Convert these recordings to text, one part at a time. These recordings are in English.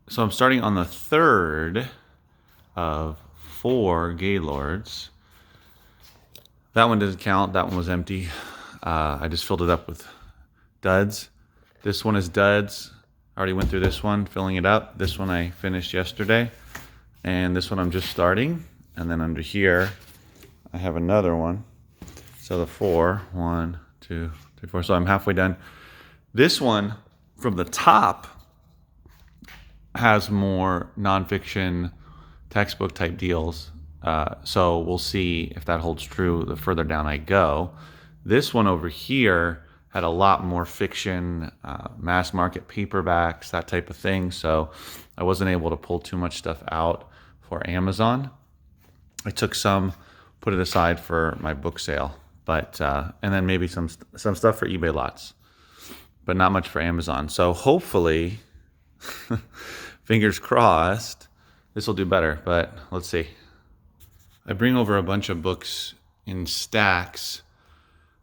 So I'm starting on the third of 4 Gaylords. That one didn't count. That one was empty. I just filled it up with duds. This one is duds. I already went through this one, filling it up. This one I finished yesterday. And this one I'm just starting. And then under here, I have another one. So the 4, 1, 2, 3, 4. So I'm halfway done. This one from the top has more nonfiction textbook type deals. So we'll see if that holds true the further down I go. This one over here had a lot more fiction, mass market paperbacks, that type of thing. So I wasn't able to pull too much stuff out for Amazon. I took some, put it aside for my book sale, but and then maybe some stuff for eBay lots, but not much for Amazon. So hopefully, fingers crossed, this will do better, but let's see. I bring over a bunch of books in stacks,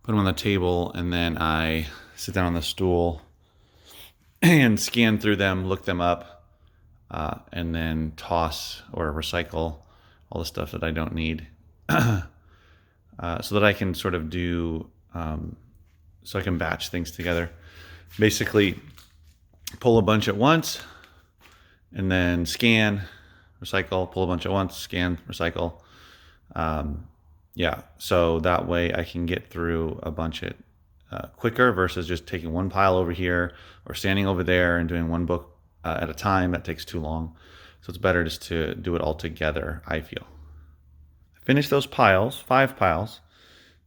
put them on the table, and then I sit down on the stool and scan through them, look them up, and then toss or recycle all the stuff that I don't need, so that I can sort of do, so I can batch things together. Basically, pull a bunch at once, and then scan, recycle, pull a bunch at once, scan, recycle. Yeah, so that way I can get through a bunch at quicker versus just taking one pile over here or standing over there and doing one book at a time. That takes too long. So it's better just to do it all together, I feel. I finished those piles, 5 piles.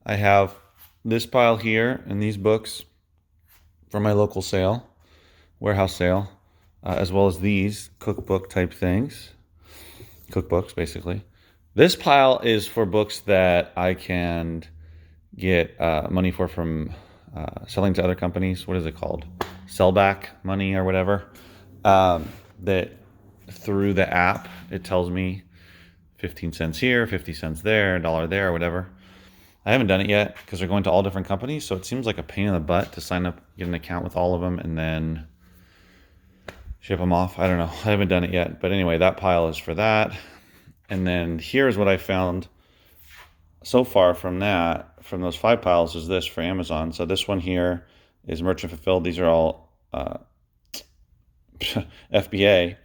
I have this pile here and these books from my local sale, warehouse sale, as well as these cookbook type things, cookbooks basically. This pile is for books that I can get money for from selling to other companies. What is it called? Sellback money or whatever. That through the app, it tells me 15 cents here, 50 cents there, $1 there, or whatever. I haven't done it yet because they're going to all different companies. So it seems like a pain in the butt to sign up, get an account with all of them, and then ship them off. I don't know. I haven't done it yet. But anyway, that pile is for that. And then here's what I found so far from that, from those 5 piles, is this for Amazon. So this one here is merchant fulfilled. These are all FBA.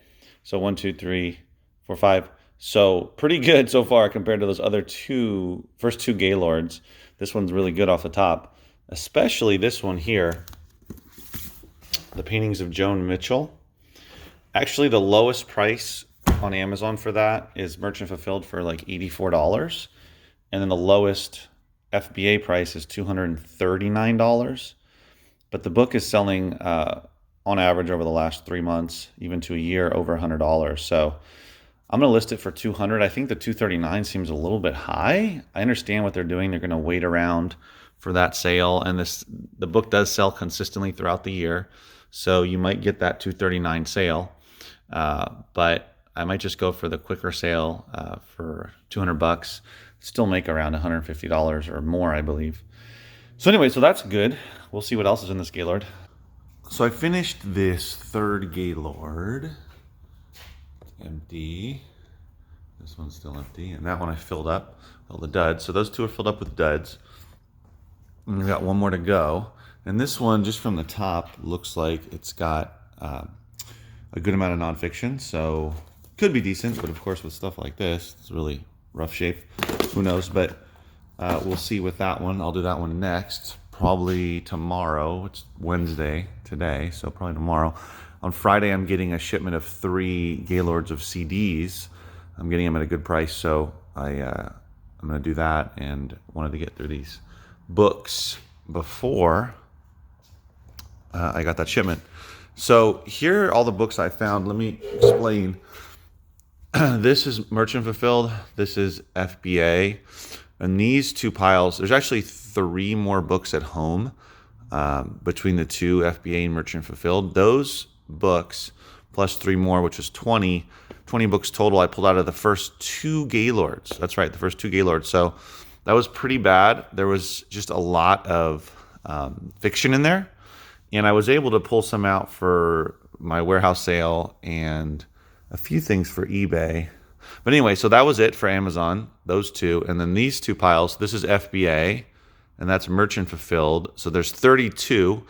So 1, 2, 3, 4, 5. So pretty good so far compared to those other first two Gaylords. This one's really good off the top, especially this one here, the paintings of Joan Mitchell. Actually, the lowest price on Amazon for that is merchant fulfilled for like $84. And then the lowest FBA price is $239. But the book is selling on average over the last 3 months, even to a year, over $100. So I'm going to list it for $200. I think the $239 seems a little bit high. I understand what they're doing. They're going to wait around for that sale. And the book does sell consistently throughout the year. So you might get that $239 sale. But I might just go for the quicker sale for $200. Still make around $150 or more, I believe. So anyway, so that's good. We'll see what else is in this Gaylord. So I finished this third Gaylord. It's empty. This one's still empty. And that one I filled up, all the duds. So those 2 are filled up with duds. And we've got 1 more to go. And this one, just from the top, looks like it's got a good amount of nonfiction. So could be decent, but of course with stuff like this, it's really rough shape. Who knows? But we'll see with that one. I'll do that one next, probably tomorrow. It's Wednesday today, so probably tomorrow. On Friday, I'm getting a shipment of 3 Gaylords of CDs. I'm getting them at a good price, so I'm going to do that, and wanted to get through these books before I got that shipment. So here are all the books I found. Let me explain. This is merchant fulfilled. This is FBA. And these 2 piles, there's actually 3 more books at home between the 2, FBA and merchant fulfilled. Those books plus 3 more, which is 20 books total, I pulled out of the first 2 Gaylords. That's right, the first 2 Gaylords. So that was pretty bad. There was just a lot of fiction in there. And I was able to pull some out for my warehouse sale and a few things for eBay. But anyway, so that was it for Amazon, those two. And then these two piles, this is FBA, and that's merchant fulfilled. So there's 32,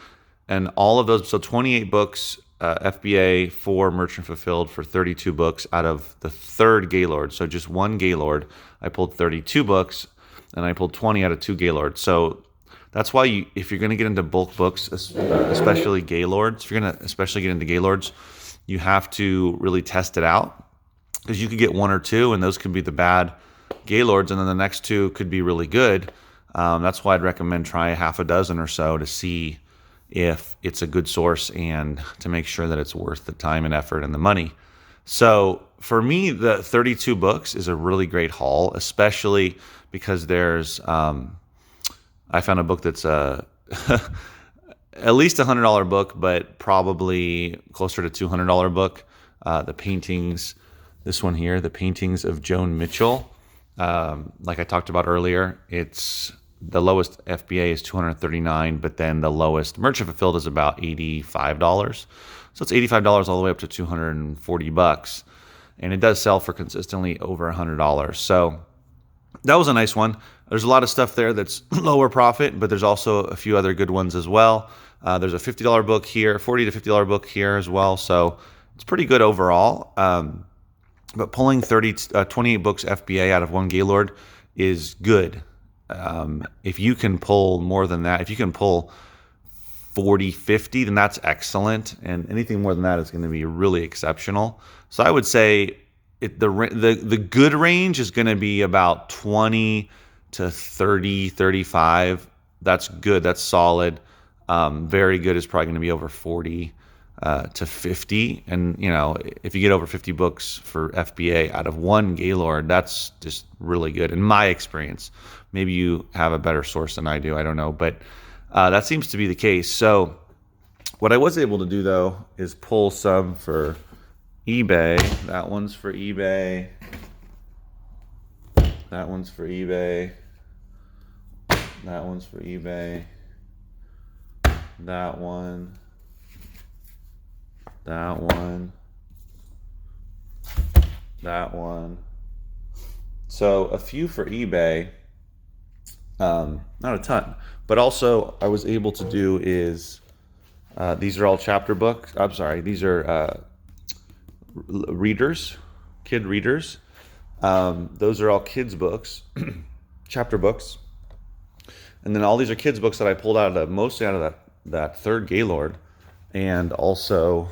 and all of those, so 28 books, FBA, 4 merchant fulfilled for 32 books out of the third Gaylord. So just one Gaylord, I pulled 32 books, and I pulled 20 out of 2 Gaylords. So that's why if you're going to get into bulk books, especially Gaylords, if you're going to especially get into Gaylords, you have to really test it out, because you could get 1 or 2, and those could be the bad Gaylords, and then the next 2 could be really good. That's why I'd recommend try half a dozen or so to see if it's a good source and to make sure that it's worth the time and effort and the money. So for me, the 32 books is a really great haul, especially because there's I found a book that's at least $100 book, but probably closer to $200 book. The paintings, this one here, the paintings of Joan Mitchell. Like I talked about earlier, it's the lowest FBA is $239, but then the lowest merchant fulfilled is about $85. So it's $85 all the way up to $240, and it does sell for consistently over $100. So that was a nice one. There's a lot of stuff there that's lower profit, but there's also a few other good ones as well. There's a $50 book here, $40 to $50 book here as well. So it's pretty good overall. But pulling 28 books FBA out of one Gaylord is good. If you can pull more than that, if you can pull 40, 50, then that's excellent. And anything more than that is going to be really exceptional. So I would say the good range is going to be about 20 to 30, 35. That's good. That's solid. Very good is probably going to be over 40 to 50. And, if you get over 50 books for FBA out of one Gaylord, that's just really good in my experience. Maybe you have a better source than I do. I don't know. But that seems to be the case. So what I was able to do, though, is pull some for eBay. That one's for eBay. That one's for eBay. That one's for eBay. That one. That one. That one. So a few for eBay. Not a ton. But also I was able to do is, these are all chapter books. I'm sorry, these are readers, kid readers. Those are all kids books, chapter books. And then all these are kids books that I pulled mostly out of that third Gaylord, and also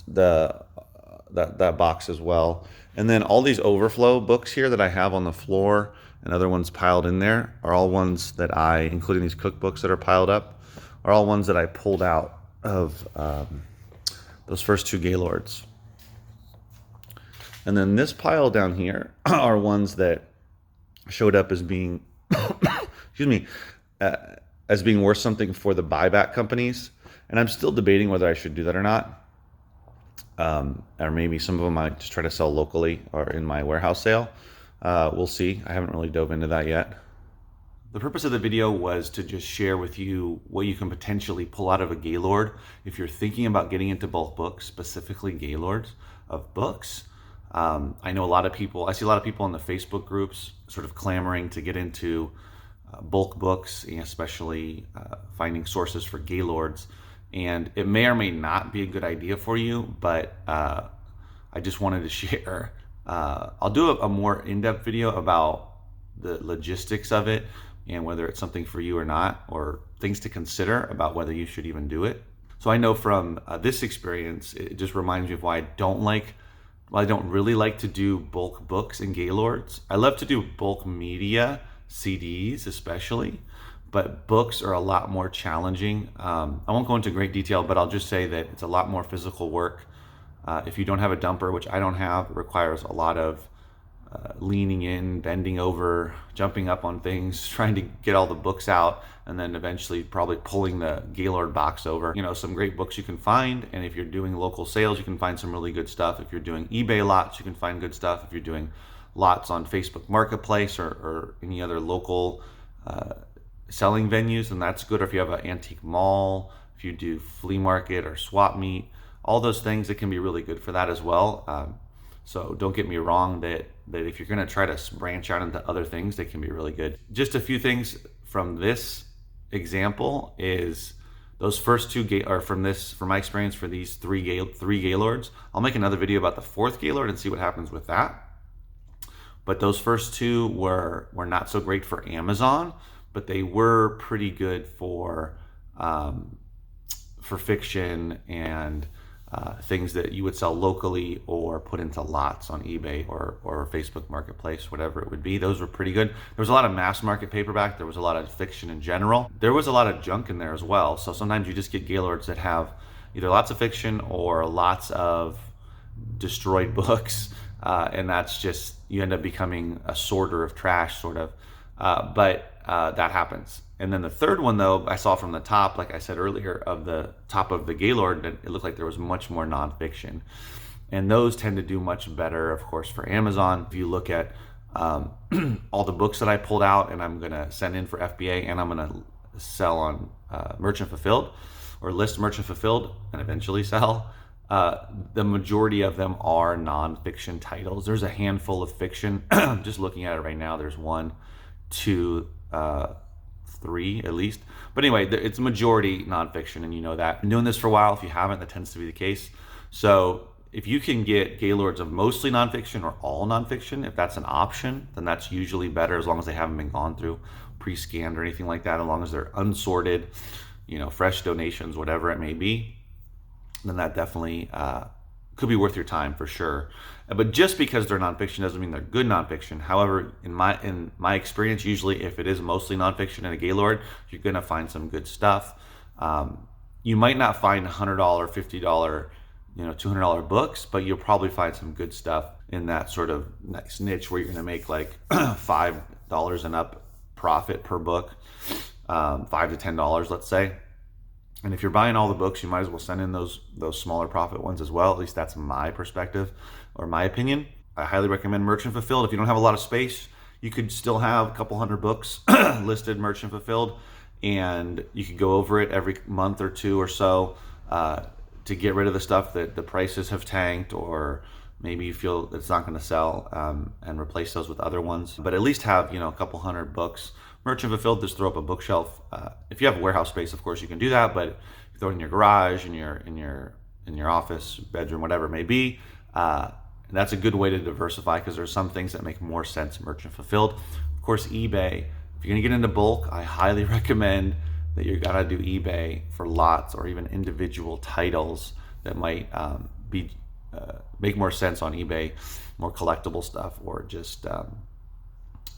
that box as well. And then all these overflow books here that I have on the floor and other ones piled in there are all ones that including these cookbooks that are piled up, are all ones that I pulled out of those first 2 Gaylords. And then this pile down here are ones that showed up as being, excuse me, as being worth something for the buyback companies. And I'm still debating whether I should do that or not. Or maybe some of them I just try to sell locally or in my warehouse sale. We'll see. I haven't really dove into that yet. The purpose of the video was to just share with you what you can potentially pull out of a Gaylord if you're thinking about getting into bulk books, specifically Gaylords of books. I know I see a lot of people in the Facebook groups sort of clamoring to get into bulk books, especially finding sources for Gaylords. And it may or may not be a good idea for you, but I just wanted to share. I'll do a more in-depth video about the logistics of it and whether it's something for you or not, or things to consider about whether you should even do it. So I know from this experience, it just reminds me of why I don't really like to do bulk books in Gaylords. I love to do bulk media, CDs especially, but books are a lot more challenging. I won't go into great detail, but I'll just say that it's a lot more physical work. If you don't have a dumper, which I don't have, it requires a lot of leaning in, bending over, jumping up on things, trying to get all the books out, and then eventually probably pulling the Gaylord box over. Some great books you can find, and if you're doing local sales, you can find some really good stuff. If you're doing eBay lots, you can find good stuff. If you're doing lots on Facebook Marketplace or any other local selling venues, and that's good. Or if you have an antique mall, if you do flea market or swap meet, all those things, it can be really good for that as well. So don't get me wrong that if you're going to try to branch out into other things, they can be really good. Just a few things from this example is those first two from my experience for these three Gaylords. I'll make another video about the fourth Gaylord and see what happens with that. But those first two were not so great for Amazon, but they were pretty good for fiction and things that you would sell locally or put into lots on eBay or Facebook Marketplace, whatever it would be. Those were pretty good. There was a lot of mass market paperback. There was a lot of fiction in general. There was a lot of junk in there as well. So sometimes you just get Gaylords that have either lots of fiction or lots of destroyed books. And that's just, you end up becoming a sorter of trash, sort of. But that happens. And then the third one, though, I saw from the top, like I said earlier, of the top of the Gaylord, it looked like there was much more nonfiction. And those tend to do much better, of course, for Amazon. If you look at all the books that I pulled out and I'm going to send in for FBA and I'm going to sell on Merchant Fulfilled or list Merchant Fulfilled and eventually sell, the majority of them are nonfiction titles. There's a handful of fiction. Just looking at it right now, there's 1, 2, 3 at least. But anyway, it's majority nonfiction, and you know that. Been doing this for a while. If you haven't, that tends to be the case. So if you can get Gaylords of mostly nonfiction or all nonfiction, if that's an option, then that's usually better, as long as they haven't been gone through pre-scanned or anything like that, as long as they're unsorted, fresh donations, whatever it may be, then that definitely could be worth your time for sure. But just because they're nonfiction doesn't mean they're good nonfiction. However, in my experience, usually if it is mostly nonfiction in a Gaylord, you're going to find some good stuff. You might not find $100, $50, $200 books, but you'll probably find some good stuff in that sort of nice niche where you're going to make like $5 and up profit per book, $5 to $10, let's say. And if you're buying all the books, you might as well send in those smaller profit ones as well. At least that's my perspective or my opinion. I highly recommend Merchant Fulfilled. If you don't have a lot of space, you could still have a couple hundred books listed Merchant Fulfilled, and you could go over it every month or two or so to get rid of the stuff that the prices have tanked, or maybe you feel it's not going to sell, and replace those with other ones. But at least have a couple hundred books Merchant Fulfilled. Just throw up a bookshelf. If you have warehouse space, of course you can do that, but if you throw it in your garage, in your office, bedroom, whatever it may be, that's a good way to diversify, because there's some things that make more sense Merchant Fulfilled. Of course, eBay. If you're gonna get into bulk, I highly recommend that you gotta do eBay for lots or even individual titles that might make more sense on eBay, more collectible stuff, or just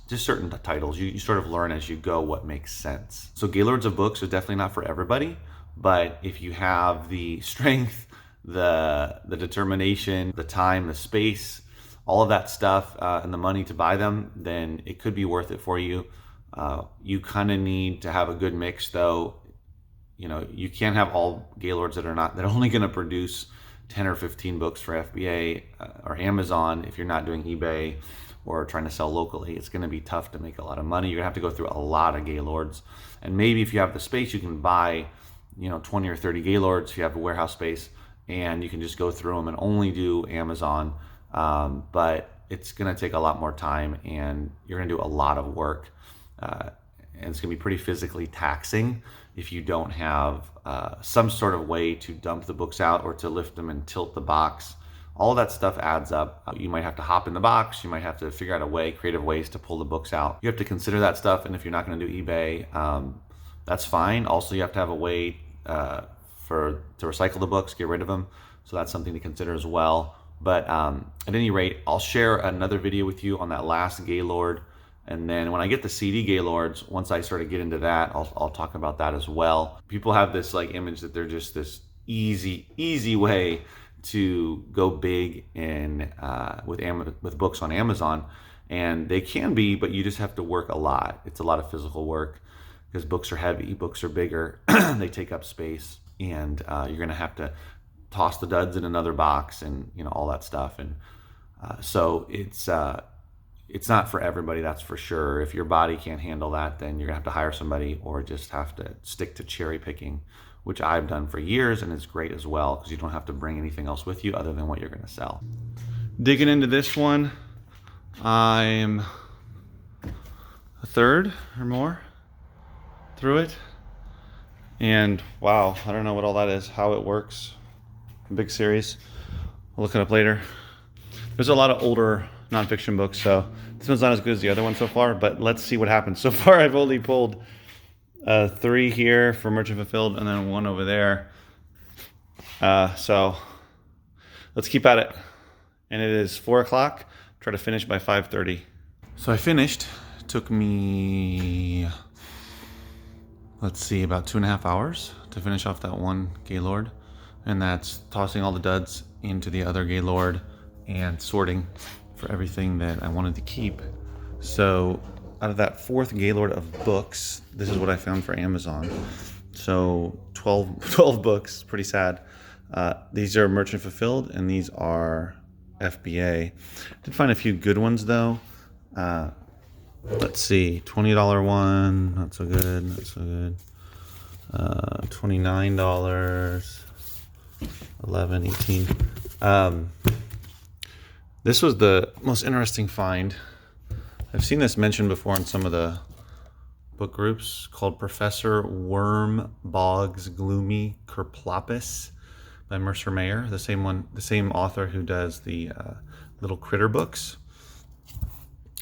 certain titles. You sort of learn as you go what makes sense. So Gaylords of books are definitely not for everybody, but if you have the strength, the determination, the time, the space, all of that stuff, and the money to buy them, then it could be worth it for you. You kind of need to have a good mix, though. You can't have all Gaylords that are only going to produce 10 or 15 books for FBA or Amazon. If you're not doing eBay or trying to sell locally, it's going to be tough to make a lot of money. You're going to have to go through a lot of Gaylords. And maybe if you have the space, you can buy 20 or 30 Gaylords if you have a warehouse space, and you can just go through them and only do Amazon. But it's going to take a lot more time, and you're going to do a lot of work. And it's going to be pretty physically taxing if you don't have some sort of way to dump the books out or to lift them and tilt the box. All that stuff adds up. You might have to hop in the box. You might have to figure out creative ways to pull the books out. You have to consider that stuff. And if you're not going to do eBay, that's fine. Also, you have to have a way to recycle the books, get rid of them. So that's something to consider as well. But at any rate, I'll share another video with you on that last Gaylord. And then when I get the CD Gaylords, once I sort of get into that, I'll talk about that as well. People have this image that they're just this easy way to go big in with books on Amazon, and they can be, but you just have to work a lot. It's a lot of physical work because books are heavy, books are bigger, they take up space, and you're going to have to toss the duds in another box and all that stuff. And so it's it's not for everybody, that's for sure. If your body can't handle that, then you're gonna have to hire somebody or just have to stick to cherry picking, which I've done for years and is great as well because you don't have to bring anything else with you other than what you're gonna sell. Digging into this one, I'm a third or more through it. And wow, I don't know what all that is, how it works. Big series. I'll look it up later. There's a lot of older nonfiction books, so this one's not as good as the other one so far, but let's see what happens. So far, I've only pulled 3 here for Merchant Fulfilled and then 1 over there. So let's keep at it. And it is 4 o'clock. Try to finish by 5:30. So I finished. It took me, let's see, about 2.5 hours to finish off that one Gaylord. And that's tossing all the duds into the other Gaylord and sorting for everything that I wanted to keep. So out of that 4th Gaylord of books, this is what I found for Amazon. So 12 books, pretty sad. These are Merchant Fulfilled and these are FBA. Did find a few good ones though. Let's see, $20 one, not so good, not so good. $29, 11, 18. This was the most interesting find. I've seen this mentioned before in some of the book groups, called Professor Wormbog's Gloomy Kerplopus by Mercer Mayer, the same author who does the little critter books.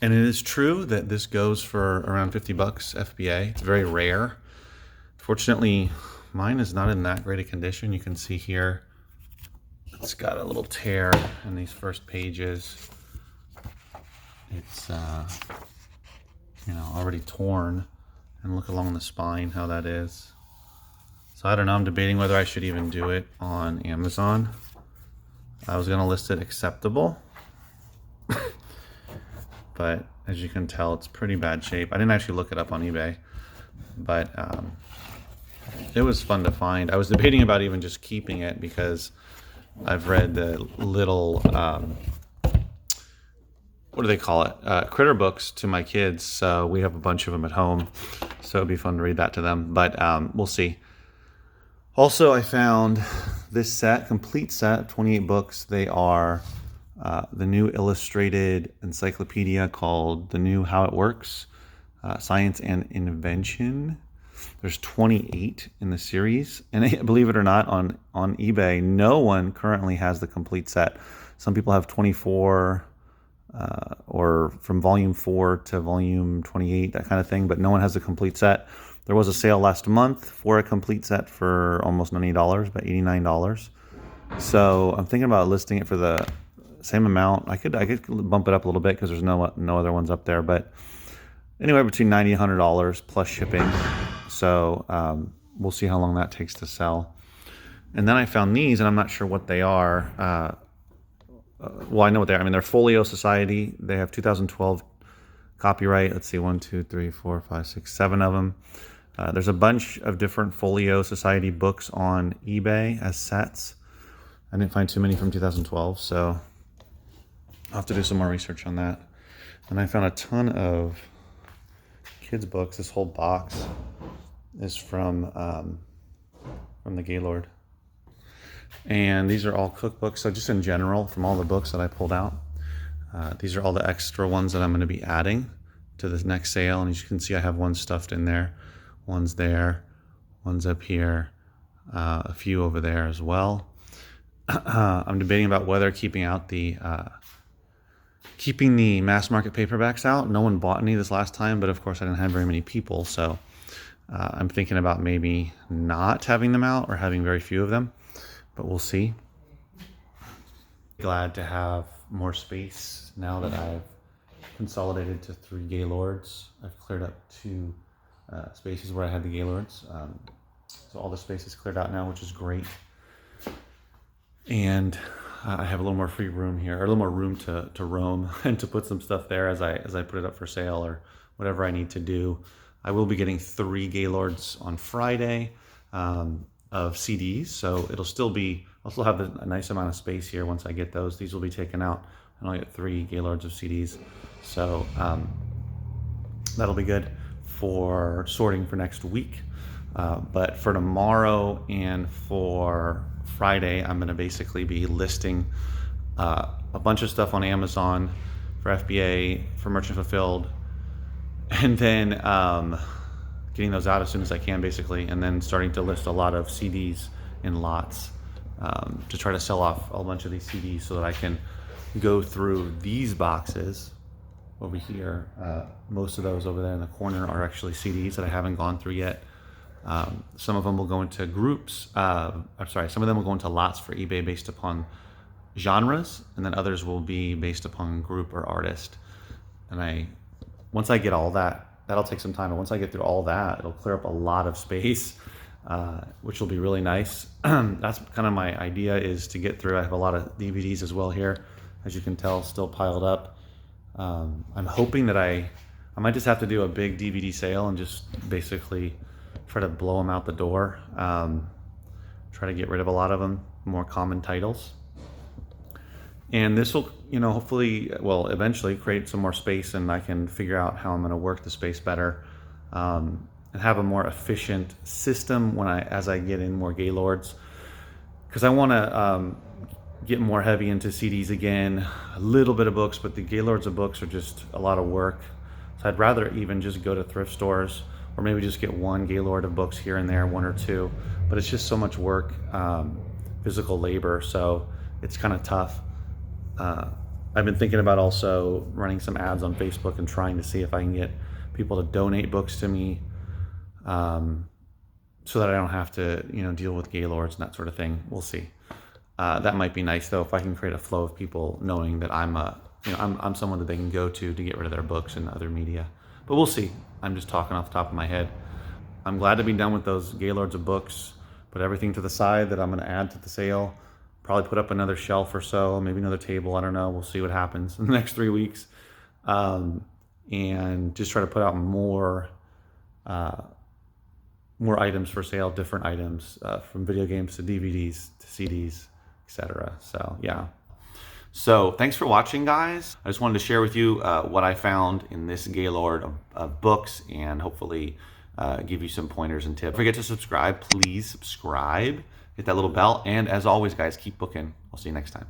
And it is true that this goes for around $50 FBA. It's very rare. Fortunately, mine is not in that great a condition. You can see here, it's got a little tear in these first pages. It's already torn, and look along the spine how that is. So I don't know, I'm debating whether I should even do it on Amazon. I was gonna list it acceptable, but as you can tell, it's pretty bad shape. I didn't actually look it up on eBay, but it was fun to find. I was debating about even just keeping it because I've read the little, what do they call it? Critter books to my kids. So we have a bunch of them at home. So it'd be fun to read that to them, but we'll see. Also, I found this complete set of 28 books. They are the new illustrated encyclopedia called The New How It Works, Science and Invention. There's 28 in the series, and believe it or not, on eBay, no one currently has the complete set. Some people have 24, or from volume 4 to volume 28, that kind of thing, but no one has a complete set. There was a sale last month for a complete set for almost $90, about $89. So I'm thinking about listing it for the same amount. I could bump it up a little bit because there's no other ones up there, but anywhere between $90 and $100 plus shipping. So we'll see how long that takes to sell. And then I found these, and I'm not sure what they are. Well, I know what they are. I mean, they're Folio Society. They have 2012 copyright. Let's see, 1, 2, 3, 4, 5, 6, 7 of them. There's a bunch of different Folio Society books on eBay as sets. I didn't find too many from 2012, so I'll have to do some more research on that. And I found a ton of kids' books. This whole box is from the Gaylord. And these are all cookbooks. So just in general, from all the books that I pulled out, these are all the extra ones that I'm going to be adding to this next sale. And as you can see, I have one stuffed in there, one's there, one's up here, a few over there as well. I'm debating about whether keeping the mass market paperbacks out. No one bought any this last time, but of course I didn't have very many people. So I'm thinking about maybe not having them out or having very few of them, but we'll see. Glad to have more space now that I've consolidated to 3 Gaylords. I've cleared up 2 spaces where I had the Gaylords. So all the space is cleared out now, which is great. And I have a little more free room here, or a little more room to roam and to put some stuff there as I put it up for sale or whatever I need to do. I will be getting 3 Gaylords on Friday of CDs, so I'll still have a nice amount of space here once I get those. These will be taken out, and I'll get 3 Gaylords of CDs. So that'll be good for sorting for next week. But for tomorrow and for Friday, I'm going to basically be listing a bunch of stuff on Amazon for FBA, for Merchant Fulfilled, and then getting those out as soon as I can, basically, and then starting to list a lot of CDs in lots to try to sell off a bunch of these CDs so that I can go through these boxes over here. Most of those over there in the corner are actually CDs that I haven't gone through yet. Some of them will go into groups. I'm sorry, some of them will go into lots for eBay based upon genres, and then others will be based upon group or artist. And once I get all that, that'll take some time, but once I get through all that, it'll clear up a lot of space, which will be really nice. That's kind of my idea, is to get through. I have a lot of DVDs as well here, as you can tell, still piled up. I'm hoping that I might just have to do a big DVD sale and just basically try to blow them out the door. Try to get rid of a lot of them, more common titles. And this will, hopefully, well, eventually create some more space, and I can figure out how I'm going to work the space better, and have a more efficient system as I get in more Gaylords, because I want to get more heavy into CDs again, a little bit of books, but the Gaylords of books are just a lot of work. So I'd rather even just go to thrift stores, or maybe just get one Gaylord of books here and there, 1 or 2. But it's just so much work, physical labor, so it's kind of tough. I've been thinking about also running some ads on Facebook and trying to see if I can get people to donate books to me, so that I don't have to, deal with Gaylords and that sort of thing. We'll see. That might be nice, though, if I can create a flow of people knowing that I'm someone that they can go to get rid of their books and other media. But we'll see. I'm just talking off the top of my head. I'm glad to be done with those Gaylords of books. Put everything to the side that I'm going to add to the sale. Probably put up another shelf or so, maybe another table. I don't know. We'll see what happens in the next 3 weeks. And just try to put out more items for sale, different items, from video games to DVDs to CDs, etc. So, yeah. So thanks for watching, guys. I just wanted to share with you what I found in this Gaylord of books, and hopefully give you some pointers and tips. Don't forget to subscribe. Please subscribe. Hit that little bell. And as always, guys, keep booking. I'll see you next time.